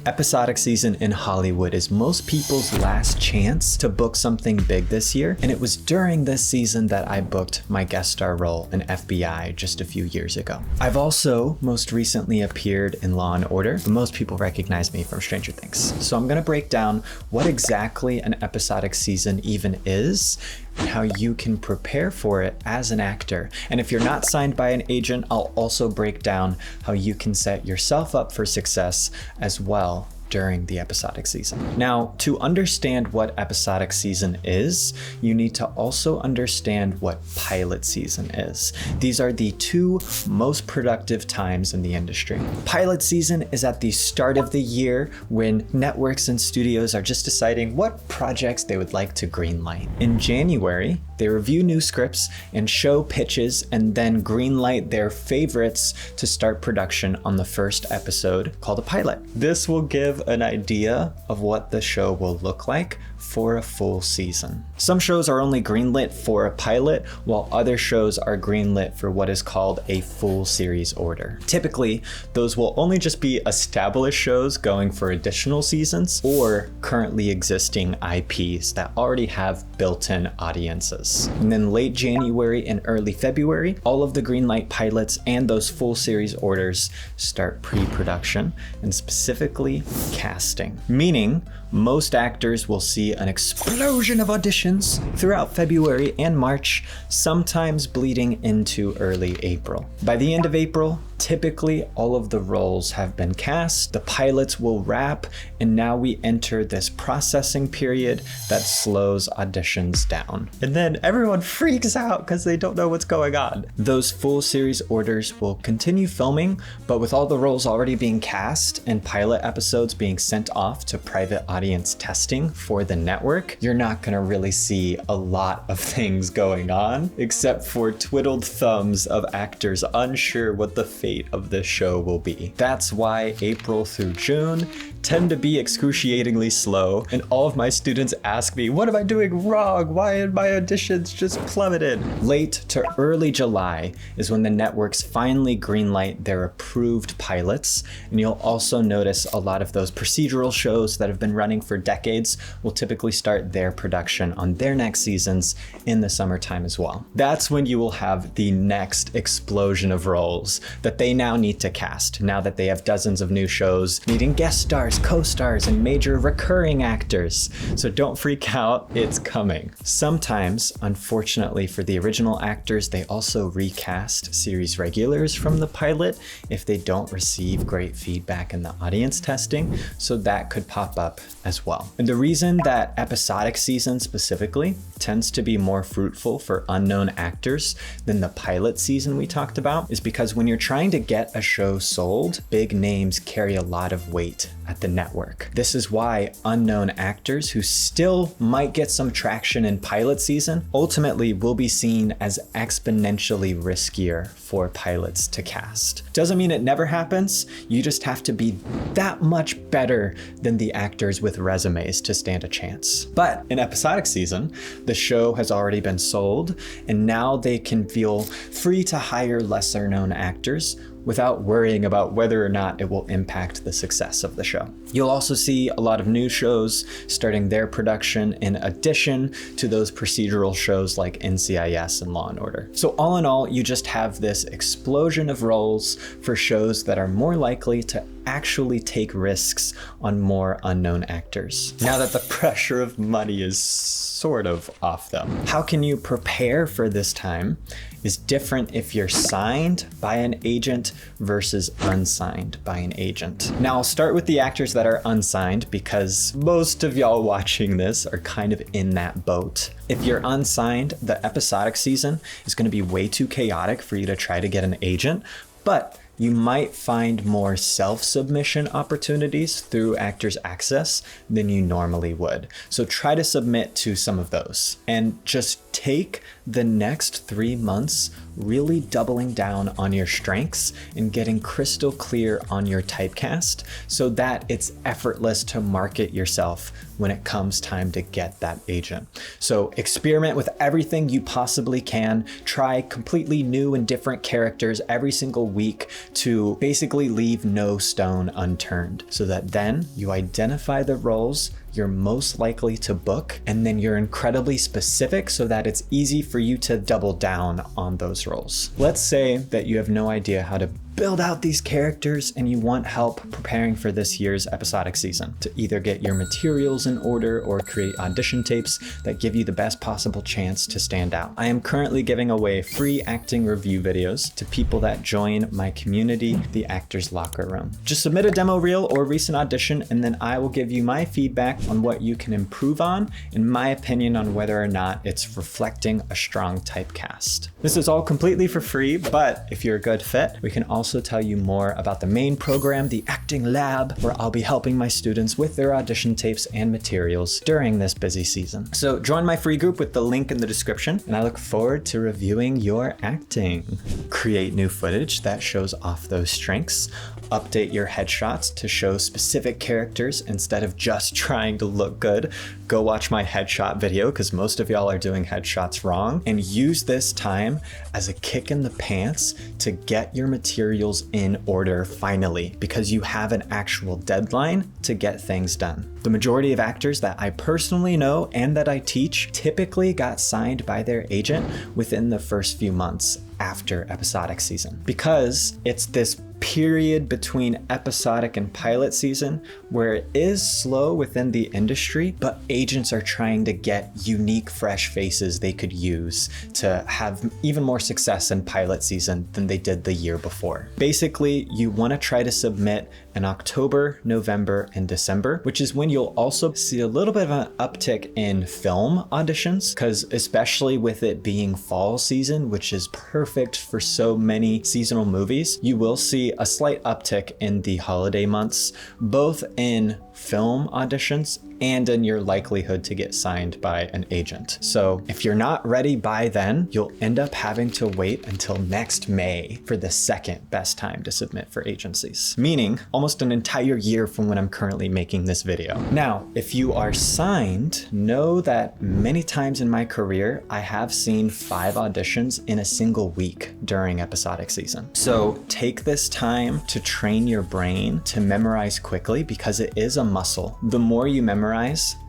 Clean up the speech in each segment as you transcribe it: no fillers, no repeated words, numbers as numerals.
Episodic season in Hollywood is most people's last chance to book something big this year, and it was during this season that I booked my guest star role in FBI just a few years ago. I've also most recently appeared in Law & Order, but most people recognize me from Stranger Things. So I'm gonna break down what exactly an episodic season even is, and how you can prepare for it as an actor. And if you're not signed by an agent, I'll also break down how you can set yourself up for success as well during the episodic season. Now, to understand what episodic season is, you need to also understand what pilot season is. These are the two most productive times in the industry. Pilot season is at the start of the year when networks and studios are just deciding what projects they would like to greenlight. In January, they review new scripts and show pitches and then greenlight their favorites to start production on the first episode called a pilot. This will give an idea of what the show will look like for a full season. Some shows are only greenlit for a pilot, while other shows are greenlit for what is called a full series order. Typically, those will only just be established shows going for additional seasons or currently existing IPs that already have built-in audiences. And then late January and early February, all of the greenlight pilots and those full series orders start pre-production and specifically casting, meaning most actors will see an explosion of auditions throughout February and March, sometimes bleeding into early April. By the end of April, typically all of the roles have been cast, the pilots will wrap, and now we enter this processing period that slows auditions down. And then everyone freaks out because they don't know what's going on. Those full series orders will continue filming, but with all the roles already being cast and pilot episodes being sent off to private audience testing for the network, you're not gonna really see a lot of things going on, except for twiddled thumbs of actors unsure what the fate of this show will be. That's why April through June tend to be excruciatingly slow, and all of my students ask me, what am I doing wrong? Why are my auditions just plummeted? Late to early July is when the networks finally greenlight their approved pilots, and you'll also notice a lot of those procedural shows that have been running for decades will typically start their production on their next seasons in the summertime as well. That's when you will have the next explosion of roles that they now need to cast, now that they have dozens of new shows needing guest stars, co-stars, and major recurring actors. So don't freak out, it's coming. Sometimes, unfortunately for the original actors, they also recast series regulars from the pilot if they don't receive great feedback in the audience testing, so that could pop up as well. And the reason that episodic season specifically tends to be more fruitful for unknown actors than the pilot season we talked about is because when you're trying to get a show sold, big names carry a lot of weight at the network. This is why unknown actors who still might get some traction in pilot season ultimately will be seen as exponentially riskier for pilots to cast. Doesn't mean it never happens, you just have to be that much better than the actors with resumes to stand a chance. But in episodic season, the show has already been sold, and now they can feel free to hire lesser known actors without worrying about whether or not it will impact the success of the show. You'll also see a lot of new shows starting their production in addition to those procedural shows like NCIS and Law & Order. So all in all, you just have this explosion of roles for shows that are more likely to actually take risks on more unknown actors, now that the pressure of money is sort of off them. How can you prepare for this time is different if you're signed by an agent versus unsigned by an agent. Now I'll start with the actors that are unsigned because most of y'all watching this are kind of in that boat. If you're unsigned, the episodic season is going to be way too chaotic for you to try to get an agent, but you might find more self-submission opportunities through Actors Access than you normally would. So try to submit to some of those and just take the next 3 months really doubling down on your strengths and getting crystal clear on your typecast so that it's effortless to market yourself when it comes time to get that agent. So experiment with everything you possibly can. Try completely new and different characters every single week to basically leave no stone unturned, so that then you identify the roles you're most likely to book, and then you're incredibly specific so that it's easy for you to double down on those roles. Let's say that you have no idea how to build out these characters and you want help preparing for this year's episodic season to either get your materials in order or create audition tapes that give you the best possible chance to stand out. I am currently giving away free acting review videos to people that join my community, the Actors Locker Room. Just submit a demo reel or recent audition, and then I will give you my feedback on what you can improve on, and my opinion on whether or not it's reflecting a strong typecast. This is all completely for free, but if you're a good fit, we can also tell you more about the main program, the Acting Lab, where I'll be helping my students with their audition tapes and materials during this busy season. So join my free group with the link in the description, and I look forward to reviewing your acting. Create new footage that shows off those strengths. Update your headshots to show specific characters instead of just trying to look good. Go watch my headshot video because most of y'all are doing headshots wrong, and use this time as a kick in the pants to get your materials in order finally, because you have an actual deadline to get things done. The majority of actors that I personally know and that I teach typically got signed by their agent within the first few months after episodic season, because it's this period between episodic and pilot season where it is slow within the industry, but agents are trying to get unique, fresh faces they could use to have even more success in pilot season than they did the year before. Basically, you want to try to submit in October, November, and December, which is when you'll also see a little bit of an uptick in film auditions, because especially with it being fall season, which is perfect for so many seasonal movies, you will see a slight uptick in the holiday months, both in film auditions and in your likelihood to get signed by an agent. So if you're not ready by then, you'll end up having to wait until next May for the second best time to submit for agencies, meaning almost an entire year from when I'm currently making this video. Now, if you are signed, know that many times in my career, I have seen 5 auditions in a single week during episodic season. So take this time to train your brain to memorize quickly, because it is a muscle. The more you memorize,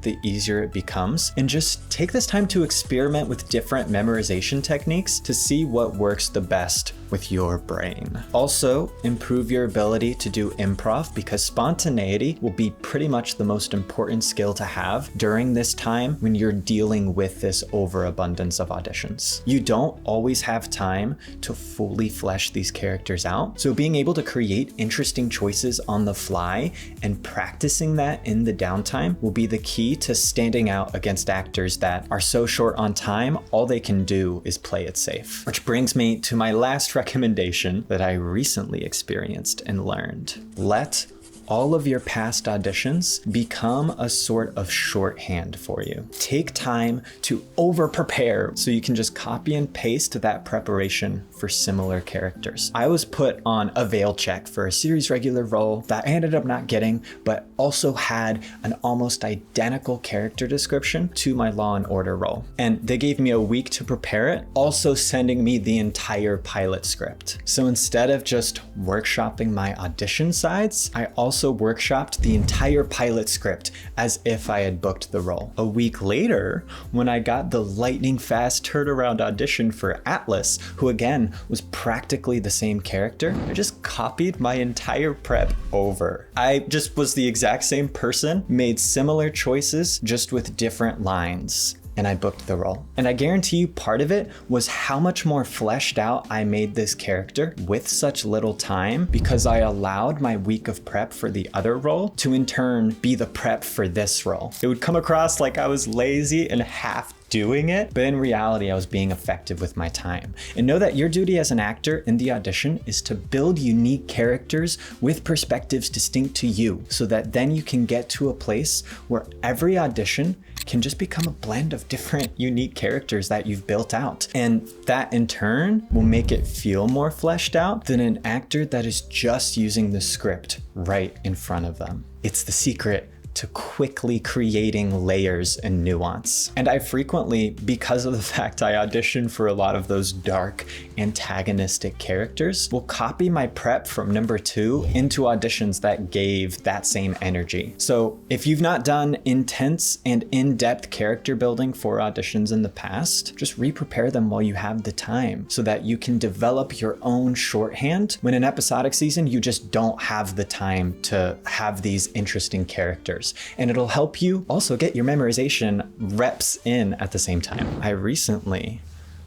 the easier it becomes. And just take this time to experiment with different memorization techniques to see what works the best with your brain. Also, improve your ability to do improv, because spontaneity will be pretty much the most important skill to have during this time when you're dealing with this overabundance of auditions. You don't always have time to fully flesh these characters out, so being able to create interesting choices on the fly and practicing that in the downtime will be the key to standing out against actors that are so short on time, all they can do is play it safe. Which brings me to my last recommendation that I recently experienced and learned. Let all of your past auditions become a sort of shorthand for you. Take time to over prepare so you can just copy and paste that preparation for similar characters. I was put on a veil check for a series regular role that I ended up not getting, but also had an almost identical character description to my Law and Order role. And they gave me a week to prepare it, also sending me the entire pilot script. So instead of just workshopping my audition sides, I also workshopped the entire pilot script as if I had booked the role. A week later, when I got the lightning fast turnaround audition for Atlas, who again was practically the same character, I just copied my entire prep over. I just was the exact same person, made similar choices, just with different lines, and I booked the role. And I guarantee you part of it was how much more fleshed out I made this character with such little time, because I allowed my week of prep for the other role to in turn be the prep for this role. It would come across like I was lazy and half doing it, but in reality, I was being effective with my time. And know that your duty as an actor in the audition is to build unique characters with perspectives distinct to you, so that then you can get to a place where every audition can just become a blend of different unique characters that you've built out. And that in turn will make it feel more fleshed out than an actor that is just using the script right in front of them. It's the secret to quickly creating layers and nuance. And I frequently, because of the fact I audition for a lot of those dark, antagonistic characters, will copy my prep from number 2 into auditions that gave that same energy. So if you've not done intense and in-depth character building for auditions in the past, just re-prepare them while you have the time so that you can develop your own shorthand when in episodic season you just don't have the time to have these interesting characters. And it'll help you also get your memorization reps in at the same time. I recently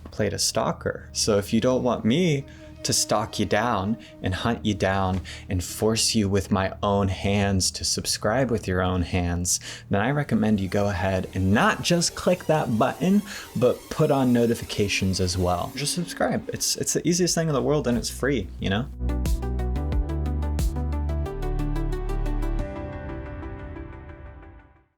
played a stalker. So if you don't want me to stalk you down and hunt you down and force you with my own hands to subscribe with your own hands, then I recommend you go ahead and not just click that button, but put on notifications as well. Just subscribe. It's the easiest thing in the world and it's free, you know?